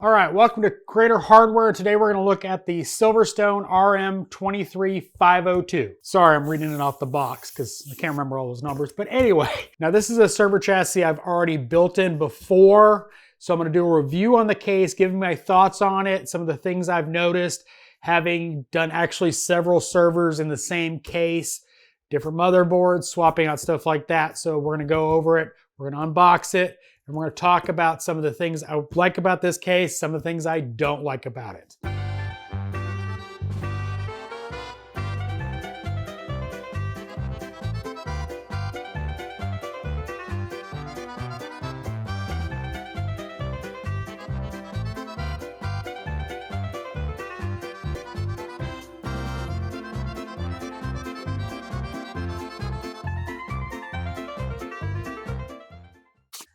All right, welcome to Creator Hardware. Today we're going to look at the Silverstone RM23-502. Sorry, I'm reading it off the box because I can't remember all those numbers. But anyway, now this is a server chassis I've already built in before. So I'm going to do a review on the case, giving my thoughts on it, some of the things I've noticed, having done actually several servers in the same case, different motherboards, swapping out stuff like that. So we're going to go over it. We're going to unbox it. And we're going to talk about some of the things I like about this case, some of the things I don't like about it.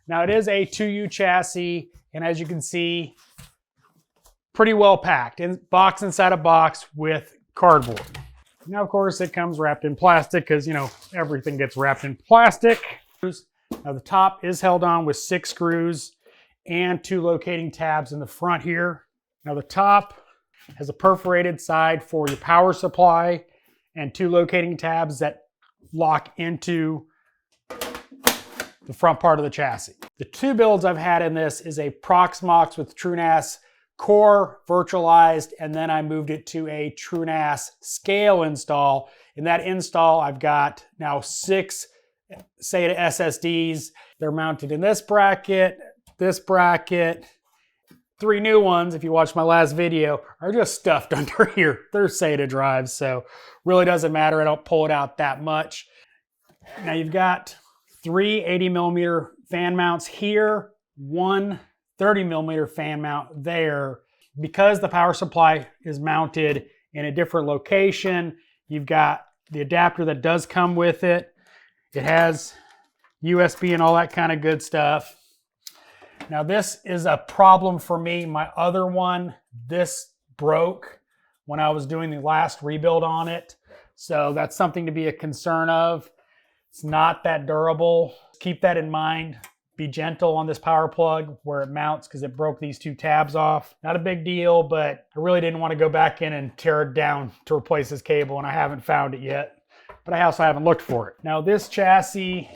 Now it is a 2U chassis, and as you can see, pretty well packed. Box inside a box with cardboard. Now of course it comes wrapped in plastic because, you know, everything gets wrapped in plastic. Now the top is held on with 6 screws and 2 locating tabs in the front here. Now the top has a perforated side for your power supply and 2 locating tabs that lock into the front part of the chassis. The 2 builds I've had in this is a Proxmox with TrueNas core virtualized, and then I moved it to a TrueNas scale install. In that install, I've got now 6 SATA SSDs. They're mounted in this bracket, 3 new ones, if you watched my last video, are just stuffed under here. They're SATA drives, so really doesn't matter. I don't pull it out that much. Now you've got 3 80mm fan mounts here, 1 30mm fan mount there. Because the power supply is mounted in a different location, you've got the adapter that does come with it. It has USB and all that kind of good stuff. Now this is a problem for me. My other one, this broke when I was doing the last rebuild on it. So that's something to be a concern of. It's not that durable. Keep that in mind. Be gentle on this power plug where it mounts because it broke these 2 tabs off. Not a big deal, but I really didn't want to go back in and tear it down to replace this cable, and I haven't found it yet. But I also haven't looked for it. Now this chassis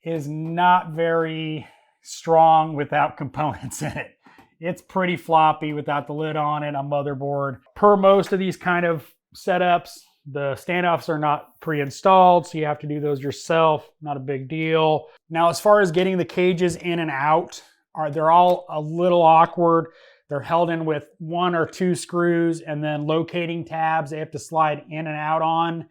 is not very strong without components in it. It's pretty floppy without the lid on it on motherboard. Per most of these kind of setups, the standoffs are not pre-installed, so you have to do those yourself. Not a big deal. Now, as far as getting the cages in and out, they're all a little awkward. They're held in with 1 or 2 screws and then locating tabs they have to slide in and out on.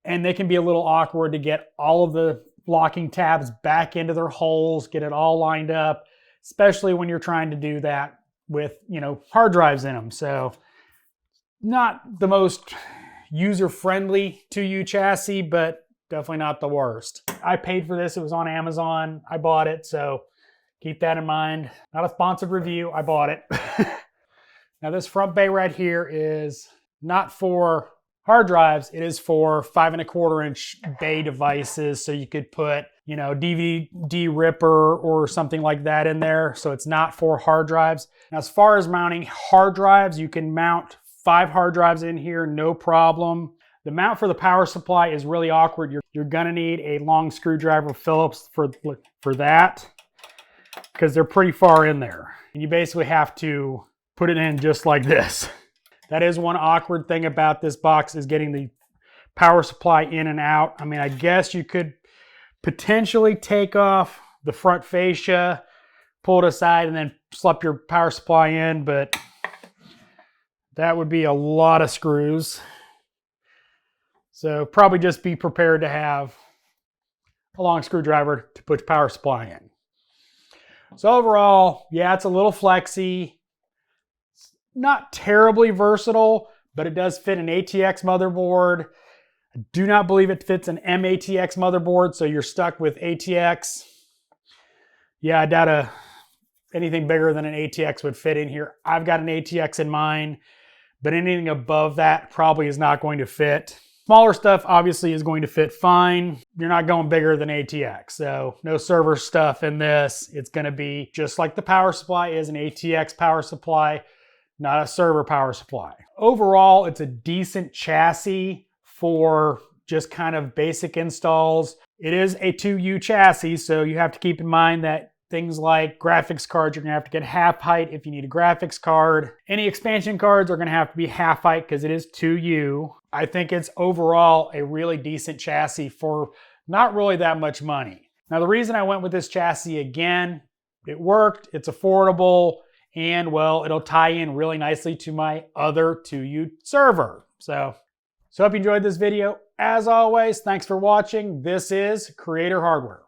And they can be a little awkward to get all of the locking tabs back into their holes, get it all lined up, especially when you're trying to do that with, you know, hard drives in them. So not the most user-friendly 2U chassis, but definitely not the worst. I paid for this. It was on Amazon. I bought it, so keep that in mind. Not a sponsored review. I bought it. Now this front bay right here is not for hard drives. It is for 5 1/4-inch bay devices, so you could put, you know, DVD ripper or something like that in there. So it's not for hard drives. Now as far as mounting hard drives, you can mount 5 hard drives in here, no problem. The mount for the power supply is really awkward. You're gonna need a long screwdriver Phillips for that because they're pretty far in there. And you basically have to put it in just like this. That is one awkward thing about this box, is getting the power supply in and out. I mean, I guess you could potentially take off the front fascia, pull it aside, and then slip your power supply in, but that would be a lot of screws. So probably just be prepared to have a long screwdriver to put your power supply in. So overall, yeah, it's a little flexy. It's not terribly versatile, but it does fit an ATX motherboard. I do not believe it fits an MATX motherboard, so you're stuck with ATX. Yeah, I doubt anything bigger than an ATX would fit in here. I've got an ATX in mine, but anything above that probably is not going to fit. Smaller stuff obviously is going to fit fine. You're not going bigger than ATX, so no server stuff in this. It's going to be just like the power supply is an ATX power supply, not a server power supply. Overall, it's a decent chassis for just kind of basic installs. It is a 2U chassis, so you have to keep in mind that things like graphics cards, you're gonna have to get half height if you need a graphics card. Any expansion cards are gonna have to be half height because it is 2U. I think it's overall a really decent chassis for not really that much money. Now the reason I went with this chassis again, it worked, it's affordable, and well, it'll tie in really nicely to my other 2U server. So hope you enjoyed this video. As always, thanks for watching. This is Creator Hardware.